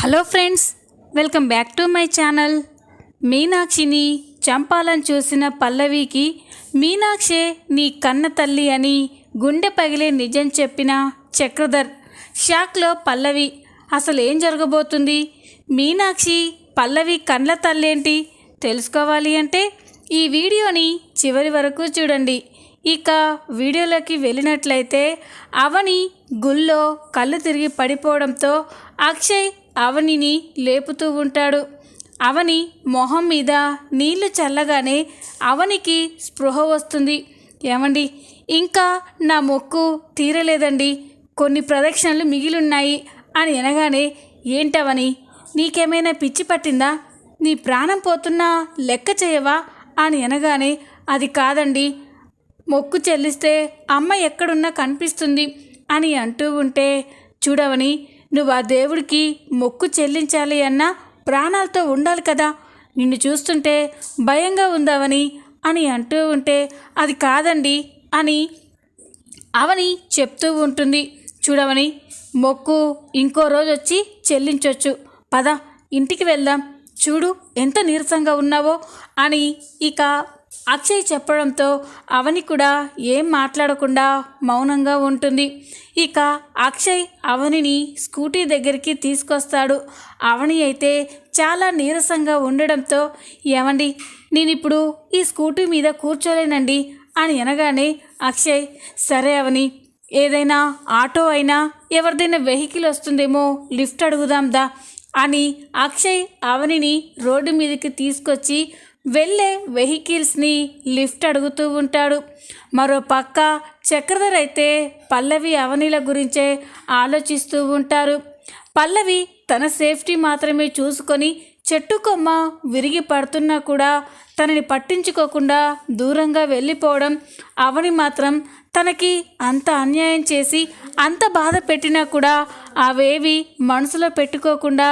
Hello friends, welcome back to my channel. మీనాక్షిని చంపాలని చూసిన పల్లవికి మీనాక్షే నీ కన్న తల్లి అని గుండె పగిలే నిజం చెప్పిన చక్రధర్. షాక్లో పల్లవి. అసలు ఏం జరగబోతుంది? మీనాక్షి పల్లవి కన్న తల్లేంటి తెలుసుకోవాలి అంటే ఈ వీడియోని చివరి వరకు చూడండి. ఇక వీడియోలోకి వెళ్ళినట్లయితే అవని గుళ్ళో కళ్ళు తిరిగి పడిపోవడంతో అక్షయ్ అవనిని లేపుతూ ఉంటాడు. అవని మొహం మీద నీళ్లు చల్లగానే అవనికి స్పృహ వస్తుంది. ఏమండి, ఇంకా నా మొక్కు తీరలేదండి, కొన్ని ప్రదక్షిణలు మిగిలిన్నాయి అని అనగానే, ఏంటవని నీకేమైనా పిచ్చి పట్టిందా? నీ ప్రాణం పోతున్నా లెక్క చేయవా అని అనగానే, అది కాదండి, మొక్కు చెల్లిస్తే అమ్మ ఎక్కడున్నా కనిపిస్తుంది అని అంటూ ఉంటే, చూడవని నువ్వు ఆ దేవుడికి మొక్కు చెల్లించాలి అన్నా ప్రాణాలతో ఉండాలి కదా, నిన్ను చూస్తుంటే భయంగా ఉందావని అని అంటూ ఉంటే, అది కాదండి అని అవని చెప్తూ ఉంటుంది. చూడవని, మొక్కు ఇంకో రోజు వచ్చి చెల్లించవచ్చు, పద ఇంటికి వెళ్దాం, చూడు ఎంత నీరసంగా ఉన్నావో అని ఇక అక్షయ్ చెప్పడంతో అవని కూడా ఏం మాట్లాడకుండా మౌనంగా ఉంటుంది. ఇక అక్షయ్ అవనిని స్కూటీ దగ్గరికి తీసుకొస్తాడు. అవని అయితే చాలా నీరసంగా ఉండడంతో, ఏమండి నేను ఇప్పుడు ఈ స్కూటీ మీద కూర్చోలేనండి అని అనగానే అక్షయ్, సరే అవని, ఏదైనా ఆటో అయినా ఎవరిదైనా వెహికల్ వస్తుందేమో లిఫ్ట్ అడుగుదాందా అని అక్షయ్ అవనిని రోడ్డు మీదకి తీసుకొచ్చి వెళ్ళే వెహికల్స్ని లిఫ్ట్ అడుగుతూ ఉంటాడు. మరో పక్క చక్రధర్ అయితే పల్లవి అవనిల గురించే ఆలోచిస్తూ ఉంటారు. పల్లవి తన సేఫ్టీ మాత్రమే చూసుకొని చెట్టు కొమ్మ విరిగి పడుతున్నా కూడా తనని పట్టించుకోకుండా దూరంగా వెళ్ళిపోవడం, అవని మాత్రం తనకి అంత అన్యాయం చేసి అంత బాధ పెట్టినా కూడా అవేవి మనసులో పెట్టుకోకుండా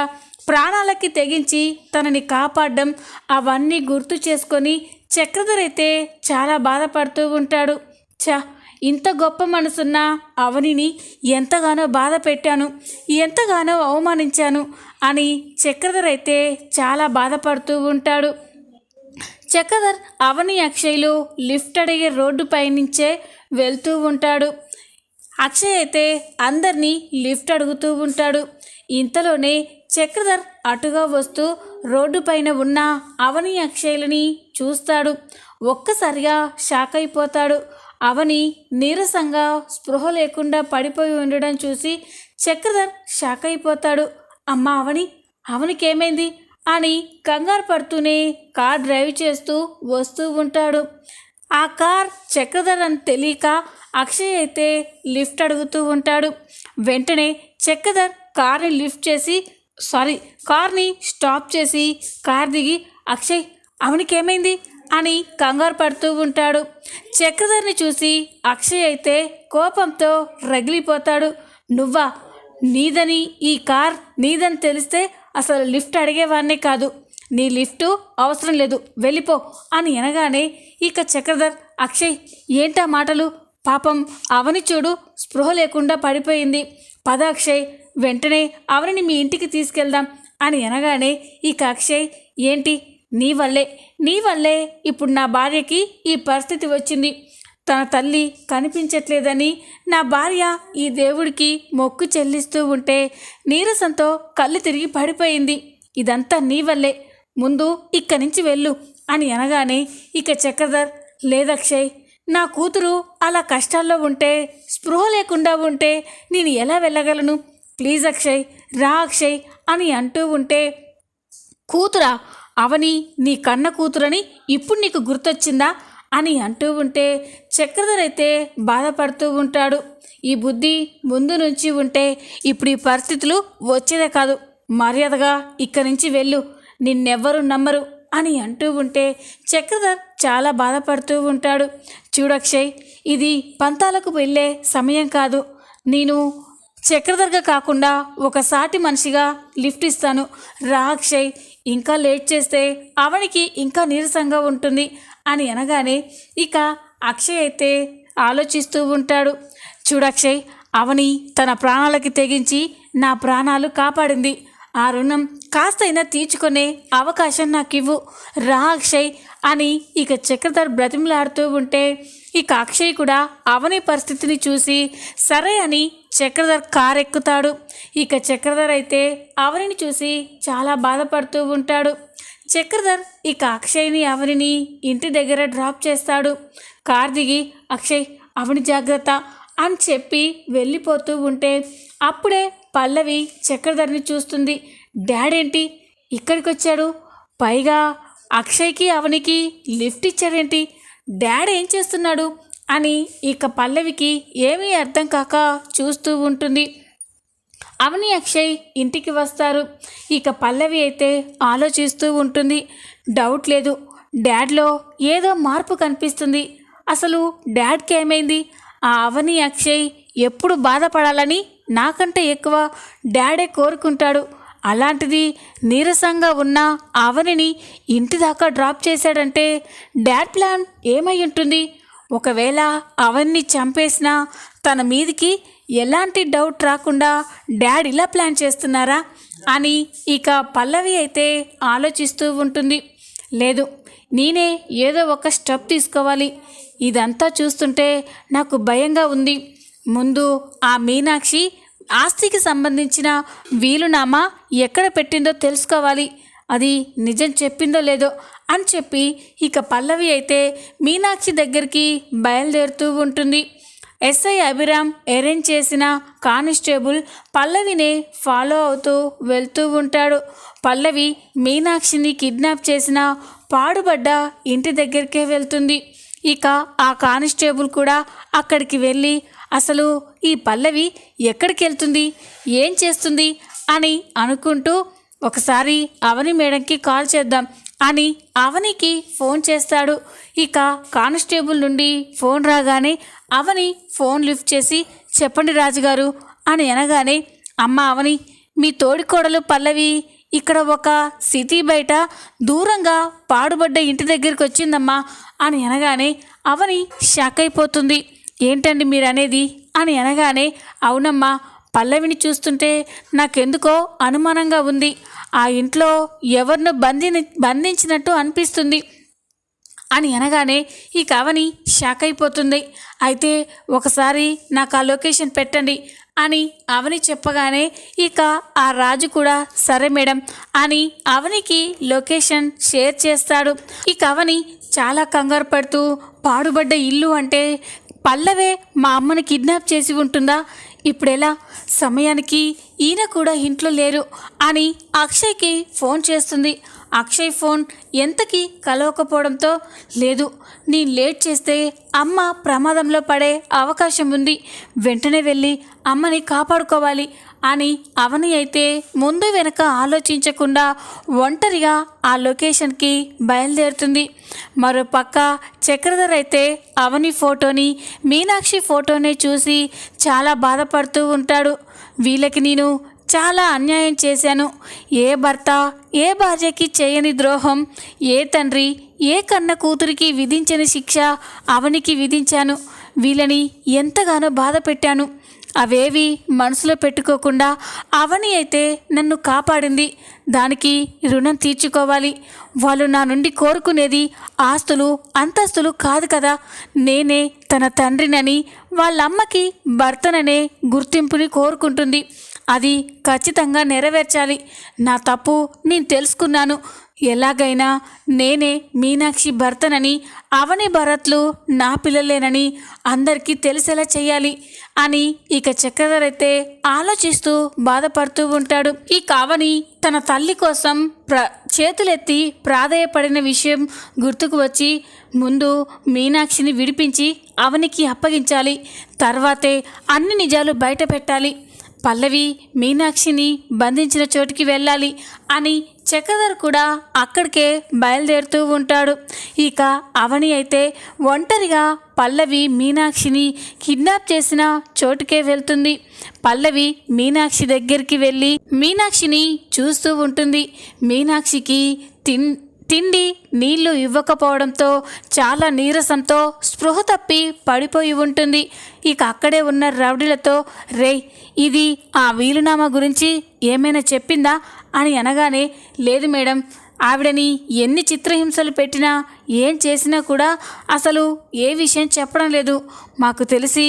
ప్రాణాలకి తెగించి తనని కాపాడడం, అవన్నీ గుర్తు చేసుకొని చక్రధర్ అయితే చాలా బాధపడుతూ ఉంటాడు. ఇంత గొప్ప మనసున్న అవనిని ఎంతగానో బాధ పెట్టాను, ఎంతగానో అవమానించాను అని చక్రధర్ అయితే చాలా బాధపడుతూ ఉంటాడు. చక్రధర్ అవని అక్షయ్లు లిఫ్ట్ అడిగే రోడ్డు పైనుంచే వెళ్తూ ఉంటాడు. అక్షయ్ అయితే అందరినీ లిఫ్ట్ అడుగుతూ ఉంటాడు. ఇంతలోనే చక్రధర్ అటుగా వస్తూ రోడ్డు పైన ఉన్న అవని అక్షయ్లని చూస్తాడు. ఒక్కసారిగా షాక్ అయిపోతాడు. అవని నీరసంగా స్పృహ లేకుండా పడిపోయి ఉండడం చూసి చక్రధర్ షాక్ అయిపోతాడు. అమ్మ అవని, అవనికేమైంది అని కంగారు పడుతూనే కార్ డ్రైవ్ చేస్తూ వస్తూ ఉంటాడు. ఆ కార్ చక్రధర్ అని తెలియక అక్షయ్ అయితే లిఫ్ట్ అడుగుతూ ఉంటాడు. వెంటనే చక్రధర్ కార్ని స్టాప్ చేసి కార్ దిగి, అక్షయ్ అవనికేమైంది అని కంగారు పడుతూ ఉంటాడు. చక్రధర్ని చూసి అక్షయ్ అయితే కోపంతో రగిలిపోతాడు. నువ్వా? నీదని, ఈ కార్ నీదని తెలిస్తే అసలు లిఫ్ట్ అడిగేవాడినే కాదు, నీ లిఫ్టు అవసరం లేదు, వెళ్ళిపో అని అనగానే ఇక చక్రధర్, అక్షయ్ ఏంటా మాటలు, పాపం అవని చూడు స్పృహ లేకుండా పడిపోయింది, పద అక్షయ్ వెంటనే అవనిని మీ ఇంటికి తీసుకెళ్దాం అని అనగానే ఇక అక్షయ్, ఏంటి నీ వల్లే ఇప్పుడు నా భార్యకి ఈ పరిస్థితి వచ్చింది, తన తల్లి కనిపించట్లేదని నా భార్య ఈ దేవుడికి మొక్కు చెల్లిస్తూ ఉంటే నీరసంతో కళ్ళు తిరిగి పడిపోయింది, ఇదంతా నీ వల్లే, ముందు ఇక్కడి నుంచి వెళ్ళు అని అనగానే ఇక చక్రధర్, లేదక్షయ్, నా కూతురు అలా కష్టాల్లో ఉంటే, స్పృహ లేకుండా ఉంటే నేను ఎలా వెళ్ళగలను, ప్లీజ్ అక్షయ్, రా అక్షయ్ అని అంటూ ఉంటే, కూతురా? అవని నీ కన్న కూతురని ఇప్పుడు నీకు గుర్తొచ్చిందా అని అంటూ ఉంటే చక్రధర్ అయితే బాధపడుతూ ఉంటాడు. ఈ బుద్ధి ముందు నుంచి ఉంటే ఇప్పుడు ఈ పరిస్థితులు వచ్చేదే కాదు, మర్యాదగా ఇక్కడి నుంచి వెళ్ళు, నిన్నెవ్వరూ నమ్మరు అని అంటూ ఉంటే చక్రధర్ చాలా బాధపడుతూ ఉంటాడు. చూడక్షయ్, ఇది పంతాలకు వెళ్ళే సమయం కాదు, నేను చక్రధర్గా కాకుండా ఒక సాటి మనిషిగా లిఫ్ట్ ఇస్తాను, రా అక్షయ్, ఇంకా లేట్ చేస్తే అవనికి ఇంకా నీరసంగా ఉంటుంది అని అనగానే ఇక అక్షయ్ అయితే ఆలోచిస్తూ ఉంటాడు. చూడక్షయ్, అవని తన ప్రాణాలకి తెగించి నా ప్రాణాలు కాపాడింది, ఆ రుణం కాస్తైనా తీర్చుకునే అవకాశం నాకు ఇవ్వు రా అక్షయ్ అని ఇక చక్రధర్ బ్రతిమలాడుతూ ఉంటే ఇక అక్షయ్ కూడా అవని పరిస్థితిని చూసి సరే అని చక్రధర్ కారు ఎక్కుతాడు. ఇక చక్రధర్ అయితే అవనిని చూసి చాలా బాధపడుతూ ఉంటాడు. చక్రధర్ ఇక అక్షయ్ని అవనిని ఇంటి దగ్గర డ్రాప్ చేస్తాడు. కార్ దిగి అక్షయ్ అవని జాగ్రత్త అని చెప్పి వెళ్ళిపోతూ ఉంటే అప్పుడే పల్లవి చక్రధర్ని చూస్తుంది. డాడేంటి ఇక్కడికి వచ్చాడు, పైగా అక్షయ్కి అవనికి లిఫ్ట్ ఇచ్చాడేంటి, డాడీ ఏం చేస్తున్నాడు అని ఇక పల్లవికి ఏమీ అర్థం కాక చూస్తూ ఉంటుంది. అవని అక్షయ్ ఇంటికి వస్తారు. ఇక పల్లవి అయితే ఆలోచిస్తూ ఉంటుంది. డౌట్ లేదు, డాడ్లో ఏదో మార్పు కనిపిస్తుంది. అసలు డాడ్కి ఏమైంది? ఆ అవని అక్షయ్ ఎప్పుడు బాధపడాలని నాకంటే ఎక్కువ డాడే కోరుకుంటాడు. అలాంటిది నీరసంగా ఉన్న అవనిని ఇంటి దాకా డ్రాప్ చేశాడంటే డాడ్ ప్లాన్ ఏమై ఉంటుంది? ఒకవేళ అవన్ని చంపేసినా తన మీదికి ఎలాంటి డౌట్ రాకుండా డాడ్ ఇలా ప్లాన్ చేస్తున్నారా అని ఇక పల్లవి అయితే ఆలోచిస్తూ ఉంటుంది. లేదు, నేనే ఏదో ఒక స్టెప్ తీసుకోవాలి. ఇదంతా చూస్తుంటే నాకు భయంగా ఉంది. ముందు ఆ మీనాక్షి ఆస్తికి సంబంధించిన వీలునామా ఎక్కడ పెట్టిందో తెలుసుకోవాలి. అది నిజం చెప్పిందో లేదో అని చెప్పి ఇక పల్లవి అయితే మీనాక్షి దగ్గరికి బయలుదేరుతూ ఉంటుంది. ఎస్ఐ అభిరామ్ అరేంజ్ చేసిన కానిస్టేబుల్ పల్లవినే ఫాలో అవుతూ వెళ్తూ ఉంటాడు. పల్లవి మీనాక్షిని కిడ్నాప్ చేసిన పాడుబడ్డ ఇంటి దగ్గరికే వెళ్తుంది. ఇక ఆ కానిస్టేబుల్ కూడా అక్కడికి వెళ్ళి అసలు ఈ పల్లవి ఎక్కడికి వెళ్తుంది, ఏం చేస్తుంది అని అనుకుంటూ ఒకసారి అవని మేడంకి కాల్ చేద్దాం అని అవనికి ఫోన్ చేస్తాడు. ఇక కానిస్టేబుల్ నుండి ఫోన్ రాగానే అవని ఫోన్ లిఫ్ట్ చేసి చెప్పండి రాజుగారు అని అనగానే, అమ్మ అవని, మీ తోడికోడలు పల్లవి ఇక్కడ ఒక సిటీ బయట దూరంగా పాడుబడ్డ ఇంటి దగ్గరికి వచ్చిందమ్మా అని అనగానే అవని షాక్ అయిపోతుంది. ఏంటండి మీరు అనేది అని అనగానే, అవునమ్మా, పల్లవిని చూస్తుంటే నాకెందుకో అనుమానంగా ఉంది. ఆ ఇంట్లో ఎవరినో బంధించినట్టు అనిపిస్తుంది అని అనగానే ఇక అవని షాక్ అయిపోతుంది. అయితే ఒకసారి నాకు ఆ లొకేషన్ పెట్టండి అని అవని చెప్పగానే ఇక ఆ రాజు కూడా సరే మేడం అని అవనికి లొకేషన్ షేర్ చేస్తాడు. ఇక అవని చాలా కంగారు పడుతూ పాడుబడ్డ ఇల్లు అంటే పల్లవే మా అమ్మని కిడ్నాప్ చేసి ఉంటుందా, ఇప్పుడెలా, సమయానికి ఈయన కూడా ఇంట్లో లేరు అని అక్షయ్కి ఫోన్ చేస్తుంది. అక్షయ్ ఫోన్ ఎంతకీ కలవకపోవడంతో, లేదు, నేను లేట్ చేస్తే అమ్మ ప్రమాదంలో పడే అవకాశం ఉంది, వెంటనే వెళ్ళి అమ్మని కాపాడుకోవాలి అని అవని అయితే ముందు వెనక ఆలోచించకుండా ఒంటరిగా ఆ లొకేషన్కి బయలుదేరుతుంది. మరోపక్క చక్రధర్ అయితే అవని ఫోటోని మీనాక్షి ఫోటోని చూసి చాలా బాధపడుతూ ఉంటాడు. వీళ్ళకి నేను చాలా అన్యాయం చేశాను. ఏ భర్త ఏ భార్యకి చేయని ద్రోహం, ఏ తండ్రి ఏ కన్న కూతురికి విధించని శిక్ష అవనికి విధించాను. వీళ్ళని ఎంతగానో బాధ పెట్టాను. అవేవి మనసులో పెట్టుకోకుండా అవని అయితే నన్ను కాపాడింది. దానికి రుణం తీర్చుకోవాలి. వాళ్ళు నా నుండి కోరుకునేది ఆస్తులు అంతస్తులు కాదు కదా. నేనే తన తండ్రినని, వాళ్ళమ్మకి భర్తననే గుర్తింపుని కోరుకుంటుంది. అది ఖచ్చితంగా నెరవేర్చాలి. నా తప్పు నేను తెలుసుకున్నాను. ఎలాగైనా నేనే మీనాక్షి భర్తనని, అవని భరత్లు నా పిల్లలేనని అందరికీ తెలిసేలా చేయాలి అని ఇక చక్రధర్ అయితే ఆలోచిస్తూ బాధపడుతూ ఉంటాడు. ఈ అవని తన తల్లి కోసం చేతులెత్తి ప్రాధేయపడిన విషయం గుర్తుకు వచ్చి ముందు మీనాక్షిని విడిపించి అవనికి అప్పగించాలి, తర్వాతే అన్ని నిజాలు బయట పెట్టాలి. పల్లవి మీనాక్షిని బంధించిన చోటికి వెళ్ళాలి అని చక్రధర్ కూడా అక్కడికే బయలుదేరుతూ ఉంటాడు. ఇక అవని అయితే ఒంటరిగా పల్లవి మీనాక్షిని కిడ్నాప్ చేసిన చోటుకే వెళ్తుంది. పల్లవి మీనాక్షి దగ్గరికి వెళ్ళి మీనాక్షిని చూస్తూ ఉంటుంది. మీనాక్షికి తిండి నీళ్లు ఇవ్వకపోవడంతో చాలా నీరసంతో స్పృహ తప్పి పడిపోయి ఉంటుంది. ఇక అక్కడే ఉన్న రౌడీలతో, రేయ్, ఇది ఆ వీలునామా గురించి ఏమైనా చెప్పిందా అని అనగానే, లేదు మేడం, ఆవిడని ఎన్ని చిత్రహింసలు పెట్టినా ఏం చేసినా కూడా అసలు ఏ విషయం చెప్పడం లేదు. మాకు తెలిసి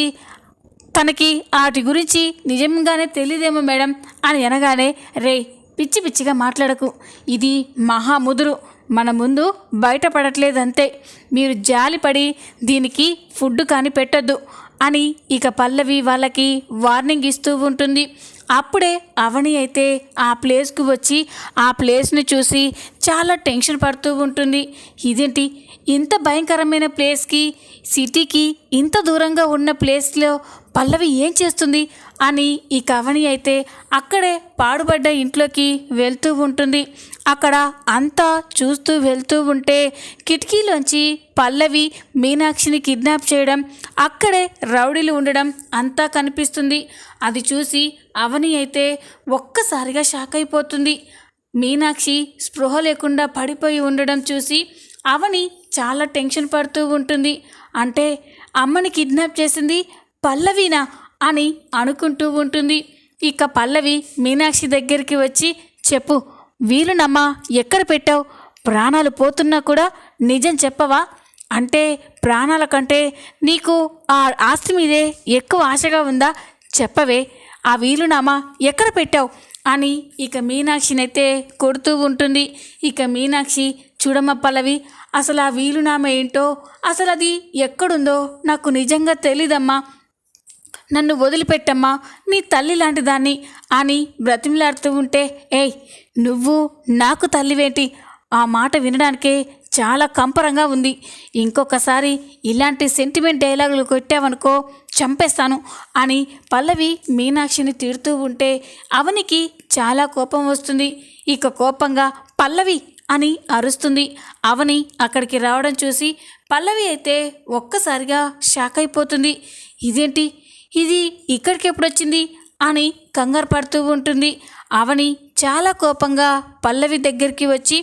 తనకి వాటి గురించి నిజంగానే తెలియదేమో మేడం అని అనగానే, రే పిచ్చి పిచ్చిగా మాట్లాడకు, ఇది మహాముదురు మన ముందు బయటపడట్లేదంతే, మీరు జాలిపడి దీనికి ఫుడ్ కానీ పెట్టొద్దు అని ఇక పల్లవి వాళ్ళకి వార్నింగ్ ఇస్తూ ఉంటుంది. అప్పుడే అవని అయితే ఆ ప్లేస్కి వచ్చి ఆ ప్లేస్ని చూసి చాలా టెన్షన్ పడుతూ ఉంటుంది. ఇదేంటి, ఇంత భయంకరమైన ప్లేస్కి, సిటీకి ఇంత దూరంగా ఉన్న ప్లేస్లో పల్లవి ఏం చేస్తుంది అని ఈ అవని అయితే అక్కడే పాడుబడ్డ ఇంట్లోకి వెళ్తూ ఉంటుంది. అక్కడ అంతా చూస్తూ వెళ్తూ ఉంటే కిటికీలోంచి పల్లవి మీనాక్షిని కిడ్నాప్ చేయడం, అక్కడే రౌడీలు ఉండడం అంతా కనిపిస్తుంది. అది చూసి అవని అయితే ఒక్కసారిగా షాక్ అయిపోతుంది. మీనాక్షి స్పృహ లేకుండా పడిపోయి ఉండడం చూసి అవని చాలా టెన్షన్ పడుతూ ఉంటుంది. అంటే అమ్మని కిడ్నాప్ చేసింది పల్లవినా అని అనుకుంటూ ఉంటుంది. ఇక పల్లవి మీనాక్షి దగ్గరికి వచ్చి, చెప్పు, వీలునమ్మా ఎక్కడ పెట్టావు? ప్రాణాలు పోతున్నా కూడా నిజం చెప్పవా? అంటే ప్రాణాల కంటే నీకు ఆ ఆస్తి మీదే ఎక్కువ ఆశగా ఉందా? చెప్పవే, ఆ వీలునామా ఎక్కడ పెట్టావు అని ఇక మీనాక్షినైతే కొడుతూ ఉంటుంది. ఇక మీనాక్షి, చూడమ్మ పల్లవి, అసలు ఆ వీలునామా ఏంటో, అసలు అది ఎక్కడుందో నాకు నిజంగా తెలీదమ్మా, నన్ను వదిలిపెట్టమ్మా, నీ తల్లి లాంటి దాన్ని అని బ్రతిమలాడుతూ ఉంటే, ఏయ్ నువ్వు నాకు తల్లివేంటి? ఆ మాట వినడానికే చాలా కంపరంగా ఉంది. ఇంకొకసారి ఇలాంటి సెంటిమెంట్ డైలాగులు కొట్టావనుకో చంపేస్తాను అని పల్లవి మీనాక్షిని తిడుతూ ఉంటే అవనికి చాలా కోపం వస్తుంది. ఇక కోపంగా పల్లవి అని అరుస్తుంది. అవని అక్కడికి రావడం చూసి పల్లవి అయితే ఒక్కసారిగా షాక్ అయిపోతుంది. ఇదేంటి, ఇది ఇక్కడికి ఎప్పుడొచ్చింది అని కంగారు పడుతూ ఉంటుంది. అవని చాలా కోపంగా పల్లవి దగ్గరికి వచ్చి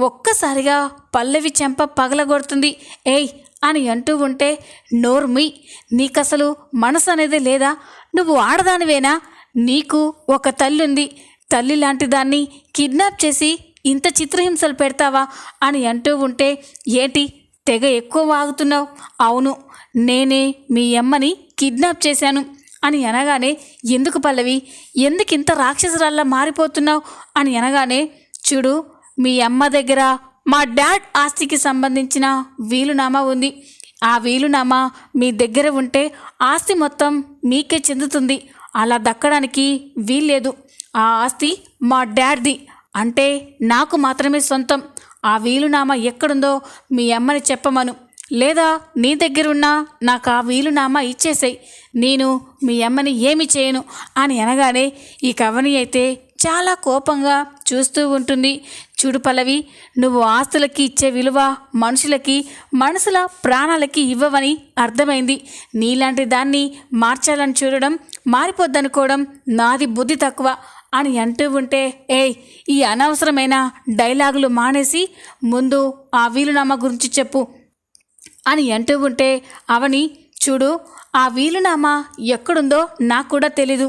ఒక్కసారిగా పల్లవి చెంప పగలగొడుతుంది. ఏయ్ అని అంటూ ఉంటే, నోర్మి, నీకసలు మనసు అనేది లేదా? నువ్వు ఆడదానివేనా? నీకు ఒక తల్లి ఉంది, తల్లి లాంటి దాన్ని కిడ్నాప్ చేసి ఇంత చిత్రహింసలు పెడతావా అని అంటూ ఉంటే, ఏంటి తెగ ఎక్కువ వాగుతున్నావు? అవును, నేనే మీ అమ్మని కిడ్నాప్ చేశాను అని అనగానే, ఎందుకు పల్లవి, ఎందుకింత రాక్షసురాల్లా మారిపోతున్నావు అని అనగానే, చూడు, మీ అమ్మ దగ్గర మా డాడ్ ఆస్తికి సంబంధించిన వీలునామా ఉంది. ఆ వీలునామా మీ దగ్గర ఉంటే ఆస్తి మొత్తం మీకే చెందుతుంది. అలా దక్కడానికి వీల్లేదు. ఆ ఆస్తి మా డాడ్ది, అంటే నాకు మాత్రమే సొంతం. ఆ వీలునామా ఎక్కడుందో మీ అమ్మని చెప్పమను, లేదా నీ దగ్గరున్నా నాకు ఆ వీలునామా ఇచ్చేసాయి, నేను మీ అమ్మని ఏమి చేయను అని అనగానే ఈ కవని అయితే చాలా కోపంగా చూస్తూ ఉంటుంది. చూడు పల్లవి, నువ్వు ఆస్తులకి ఇచ్చే విలువ మనుషులకి, మనుషుల ప్రాణాలకి ఇవ్వవని అర్థమైంది. నీలాంటి దాన్ని మార్చాలని చూడడం, మారిపోద్దనుకోవడం నాది బుద్ధి తక్కువ అని అంటూ ఉంటే, ఏయ్ ఈ అనవసరమైన డైలాగులు మానేసి ముందు ఆ వీలునామా గురించి చెప్పు అని అంటూ ఉంటే అవని, చూడు, ఆ వీలునామా ఎక్కడుందో నాకు కూడా తెలీదు,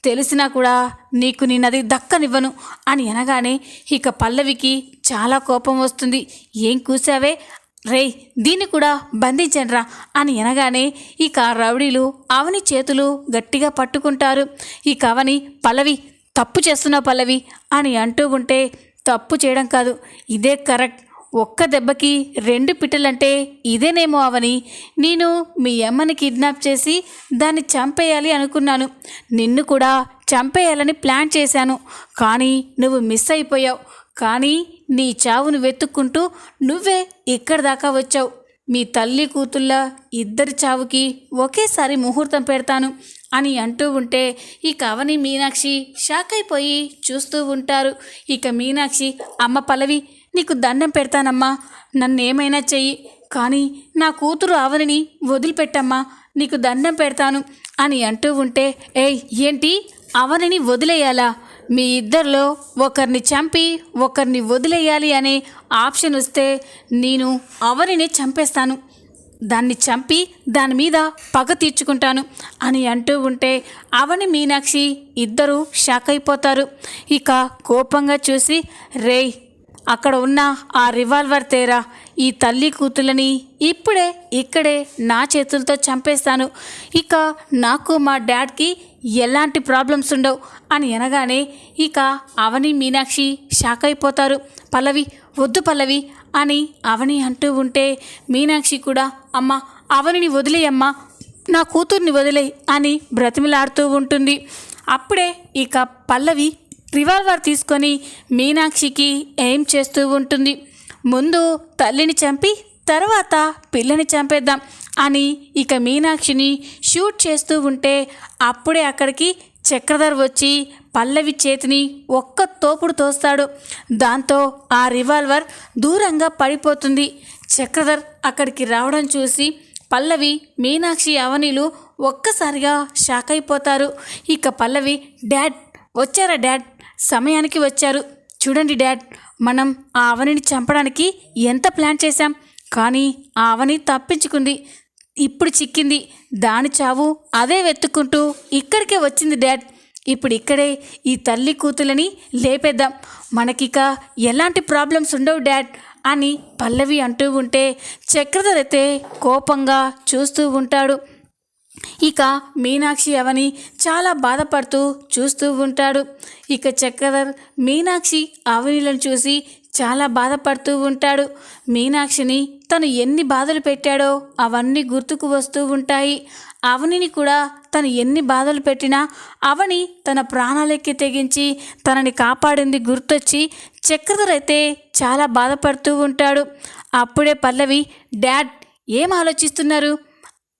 తెలిసినా కూడా నీకు నేనది దక్కనివ్వను అని అనగానే ఇక పల్లవికి చాలా కోపం వస్తుంది. ఏం కూసావే, రేయ్ దీన్ని కూడా బంధించండ్రా అని అనగానే ఇక రౌడీలు అవని చేతులు గట్టిగా పట్టుకుంటారు. ఇక అవని, పల్లవి తప్పు చేస్తున్నావు పల్లవి అని అంటూ ఉంటే, తప్పు చేయడం కాదు, ఇదే కరెక్ట్. ఒక్క దెబ్బకి 2 పిట్టలంటే ఇదేనేమో అవని. నేను మీ అమ్మని కిడ్నాప్ చేసి దాన్ని చంపేయాలి అనుకున్నాను, నిన్ను కూడా చంపేయాలని ప్లాన్ చేశాను, కానీ నువ్వు మిస్ అయిపోయావు. కానీ నీ చావును వెతుక్కుంటూ నువ్వే ఇక్కడి దాకా వచ్చావు. మీ తల్లి కూతుళ్ళ ఇద్దరి చావుకి ఒకేసారి ముహూర్తం పెడతాను అని అంటూ ఉంటే ఇక అవని మీనాక్షి షాక్ అయిపోయి చూస్తూ ఉంటారు. ఇక మీనాక్షి, అమ్మ పల్లవి, నీకు దండం పెడతానమ్మా, నన్నేమైనా చెయ్యి, కానీ నా కూతురు అవనిని వదిలిపెట్టమ్మా, నీకు దండం పెడతాను అని అంటూ ఉంటే, ఏయ్ ఏంటి అవనిని వదిలేయాలా? మీ ఇద్దరిలో ఒకరిని చంపి ఒకరిని వదిలేయాలి అనే ఆప్షన్ వస్తే నేను అవనిని చంపేస్తాను. దాన్ని చంపి దాని మీద పగ తీర్చుకుంటాను అని అంటూ ఉంటే అవని మీనాక్షి ఇద్దరూ షాక్ అయిపోతారు. ఇక కోపంగా చూసి, రేయ్ అక్కడ ఉన్న ఆ రివాల్వర్ తేరా, ఈ తల్లి కూతుళ్ళని ఇప్పుడే ఇక్కడే నా చేతులతో చంపేస్తాను, ఇక నాకు మా డాడ్కి ఎలాంటి ప్రాబ్లమ్స్ ఉండవు అని అనగానే ఇక అవని మీనాక్షి షాక్ అయిపోతారు. పల్లవి వద్దు పల్లవి అని అవని అంటూ ఉంటే మీనాక్షి కూడా అమ్మ అవనిని వదిలేయమ్మా, నా కూతుర్ని వదిలేయి అని బ్రతిమలాడుతూ ఉంటుంది. అప్పుడే ఇక పల్లవి రివాల్వర్ తీసుకొని మీనాక్షికి ఎయిమ్ చేస్తూ ఉంటుంది. ముందు తల్లిని చంపి తర్వాత పిల్లని చంపేద్దాం అని ఇక మీనాక్షిని షూట్ చేస్తూ ఉంటే అప్పుడే అక్కడికి చక్రధర్ వచ్చి పల్లవి చేతిని ఒక్క తోపుడు తోస్తాడు. దాంతో ఆ రివాల్వర్ దూరంగా పడిపోతుంది. చక్రధర్ అక్కడికి రావడం చూసి పల్లవి మీనాక్షి అవనిలు ఒక్కసారిగా షాక్ అయిపోతారు. ఇక పల్లవి, డాడ్ వచ్చారా డాడ్, సమయానికి వచ్చారు, చూడండి డాడ్, మనం ఆ అవనిని చంపడానికి ఎంత ప్లాన్ చేశాం, కానీ ఆ అవని తప్పించుకుంది, ఇప్పుడు చిక్కింది, దాని చావు అదే వెతుక్కుంటూ ఇక్కడికే వచ్చింది డాడ్, ఇప్పుడు ఇక్కడే ఈ తల్లి కూతులని లేపేద్దాం, మనకిక ఎలాంటి ప్రాబ్లమ్స్ ఉండవు డాడ్ అని పల్లవి అంటూ ఉంటే చక్రధర్ అయితే కోపంగా చూస్తూ ఉంటాడు. ఇక మీనాక్షి అవని చాలా బాధపడుతూ చూస్తూ ఉంటాడు. ఇక చక్రధర్ మీనాక్షి అవనిలను చూసి చాలా బాధపడుతూ ఉంటాడు. మీనాక్షిని తను ఎన్ని బాధలు పెట్టాడో అవన్నీ గుర్తుకు వస్తూ ఉంటాయి. అవనిని కూడా తను ఎన్ని బాధలు పెట్టినా అవని తన ప్రాణాలెక్కి తెగించి తనని కాపాడింది గుర్తొచ్చి చక్రధర్ అయితే చాలా బాధపడుతూ ఉంటాడు. అప్పుడే పల్లవి, డాడ్ ఏం ఆలోచిస్తున్నారు,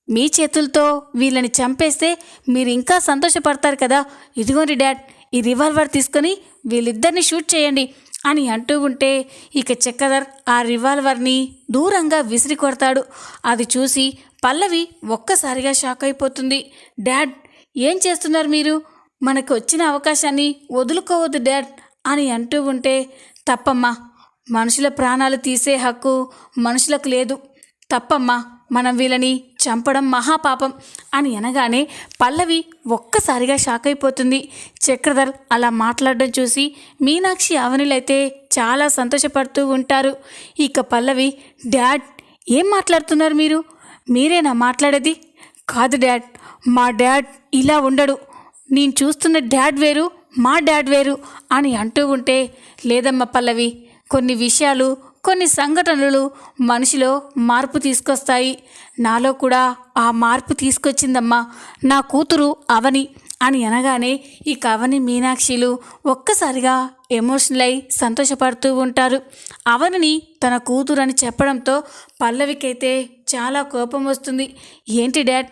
మీ చేతులతో వీళ్ళని చంపేస్తే మీరు ఇంకా సంతోషపడతారు కదా, ఇదిగోండి డాడ్ ఈ రివాల్వర్ తీసుకొని వీళ్ళిద్దరిని షూట్ చేయండి అని అంటూ ఉంటే ఇక చక్రధర్ ఆ రివాల్వర్ని దూరంగా విసిరి కొడతాడు. అది చూసి పల్లవి ఒక్కసారిగా షాక్ అయిపోతుంది. డాడ్ ఏం చేస్తున్నారు మీరు, మనకు వచ్చిన అవకాశాన్ని వదులుకోవద్దు డాడ్ అని అంటూ ఉంటే తప్పమ్మా, మనుషుల ప్రాణాలు తీసే హక్కు మనుషులకు లేదు, తప్పమ్మా, మనం వీళ్ళని చంపడం మహాపాపం అని అనగానే పల్లవి ఒక్కసారిగా షాక్ అయిపోతుంది. చక్రధర్ అలా మాట్లాడడం చూసి మీనాక్షి అవనిలైతే చాలా సంతోషపడుతూ ఉంటారు. ఇక పల్లవి, డాడ్ ఏం మాట్లాడుతున్నారు మీరు, మీరేనా మాట్లాడేది, కాదు డాడ్, మా డాడ్ ఇలా ఉండడు, నేను చూస్తున్న డాడ్ వేరు మా డాడ్ వేరు అని అంటూ ఉంటే లేదమ్మా పల్లవి, కొన్ని విషయాలు కొన్ని సంఘటనలు మనిషిలో మార్పు తీసుకొస్తాయి, నాలో కూడా ఆ మార్పు తీసుకొచ్చిందమ్మా నా కూతురు అవని అని అనగానే ఇక అవని మీనాక్షిలు ఒక్కసారిగా ఎమోషనల్ అయి సంతోషపడుతూ ఉంటారు. అవనిని తన కూతురు అని చెప్పడంతో పల్లవికైతే చాలా కోపం వస్తుంది. ఏంటి డాడ్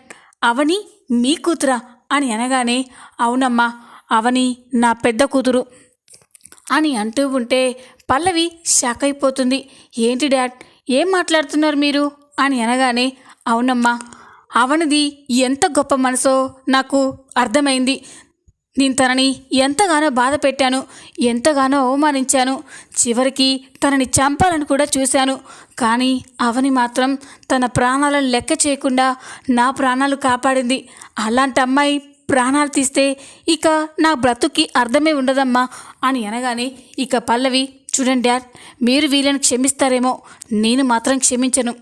అవని మీ కూతురా అని అనగానే అవునమ్మా, అవని నా పెద్ద కూతురు అని అంటూ ఉంటే పల్లవి షాక్ అయిపోతుంది. ఏంటి డాడ్ ఏం మాట్లాడుతున్నారు మీరు అని అనగానే అవునమ్మా, అవనిది ఎంత గొప్ప మనసో నాకు అర్థమైంది, నేను తనని ఎంతగానో బాధ పెట్టాను, ఎంతగానో అవమానించాను, చివరికి తనని చంపాలని కూడా చూశాను, కానీ అవని మాత్రం తన ప్రాణాలను లెక్క చేయకుండా నా ప్రాణాలు కాపాడింది, అలాంటి అమ్మాయి ప్రాణాలు తీస్తే ఇక నా బ్రతుక్కి అర్థమే ఉండదమ్మా అని అనగానే ఇక పల్లవి, చూడండి డాడ్, మీరు వీళ్ళని క్షమిస్తారేమో, నేను మాత్రం క్షమించను,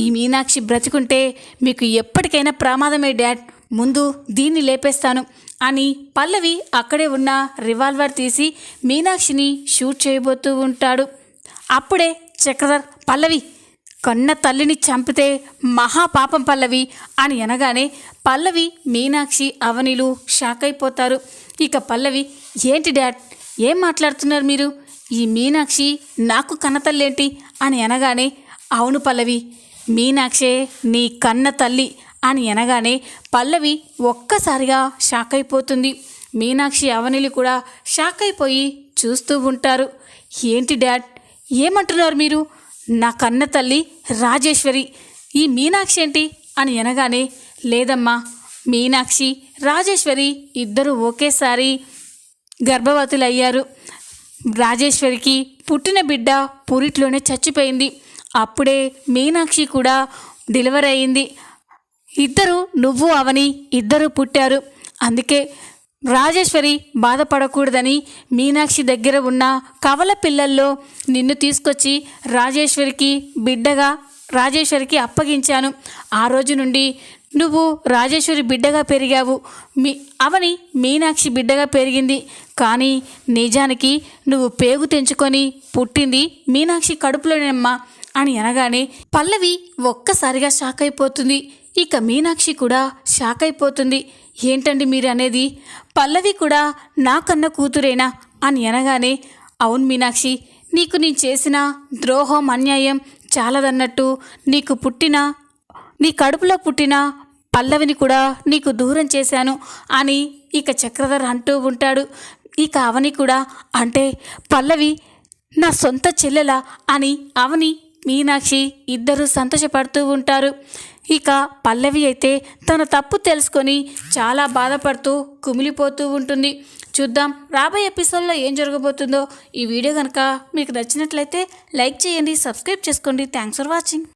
ఈ మీనాక్షి బ్రతికుంటే మీకు ఎప్పటికైనా ప్రమాదమే డాడ్, ముందు దీన్ని లేపేస్తాను అని పల్లవి అక్కడే ఉన్న రివాల్వర్ తీసి మీనాక్షిని షూట్ చేయబోతూ ఉంటాడు. అప్పుడే చక్రధర్, పల్లవి కన్న తల్లిని చంపితే మహాపాపం పల్లవి అని అనగానే పల్లవి మీనాక్షి అవనిలు షాక్ అయిపోతారు. ఇక పల్లవి, ఏంటి డాడ్ ఏం మాట్లాడుతున్నారు మీరు, ఈ మీనాక్షి నాకు కన్నతల్లేంటి అని అనగానే అవును పల్లవి, మీనాక్షే నీ కన్న తల్లి అని అనగానే పల్లవి ఒక్కసారిగా షాక్ అయిపోతుంది. మీనాక్షి అవనిలు కూడా షాక్ అయిపోయి చూస్తూ ఉంటారు. ఏంటి డాడ్ ఏమంటున్నారు మీరు, నా కన్న తల్లి రాజేశ్వరి, ఈ మీనాక్షి ఏంటి అని అనగానే లేదమ్మా, మీనాక్షి రాజేశ్వరి ఇద్దరు ఒకేసారి గర్భవతులయ్యారు, రాజేశ్వరికి పుట్టిన బిడ్డ పురిట్లోనే చచ్చిపోయింది, అప్పుడే మీనాక్షి కూడా డెలివరీ అయింది. ఇద్దరు నువ్వు అవని ఇద్దరు పుట్టారు. అందుకే రాజేశ్వరి బాధపడకూడదని మీనాక్షి దగ్గర ఉన్న కవల పిల్లల్లో నిన్ను తీసుకొచ్చి రాజేశ్వరికి అప్పగించాను. ఆ రోజు నుండి నువ్వు రాజేశ్వరి బిడ్డగా పెరిగావు. అవని మీనాక్షి బిడ్డగా పెరిగింది. కానీ నిజానికి నువ్వు పేగు తెంచుకొని పుట్టింది మీనాక్షి కడుపులోనేమ్మా అని అనగానే పల్లవి ఒక్కసారిగా షాక్ అయిపోతుంది. ఇక మీనాక్షి కూడా షాక్ అయిపోతుంది. ఏంటండి మీరు అనేది? పల్లవి కూడా నాకన్న కూతురేనా అని అనగానే అవును మీనాక్షి, నీకు నేను చేసిన ద్రోహం అన్యాయం చాలదన్నట్టు నీ కడుపులో పుట్టిన పల్లవిని కూడా నీకు దూరం చేశాను అని ఇక చక్రధర్ అంటూ ఉంటాడు. ఇక అవని కూడా అంటే పల్లవి నా సొంత చెల్లెలా అని అవని మీనాక్షి ఇద్దరు సంతోషపడుతూ ఉంటారు. ఇక పల్లవి అయితే తన తప్పు తెలుసుకొని చాలా బాధపడుతూ కుమిలిపోతూ ఉంటుంది. చూద్దాం రాబోయే ఎపిసోడ్లో ఏం జరగబోతుందో. ఈ వీడియో కనుక మీకు నచ్చినట్లయితే లైక్ చేయండి, సబ్స్క్రైబ్ చేసుకోండి. Thanks for watching.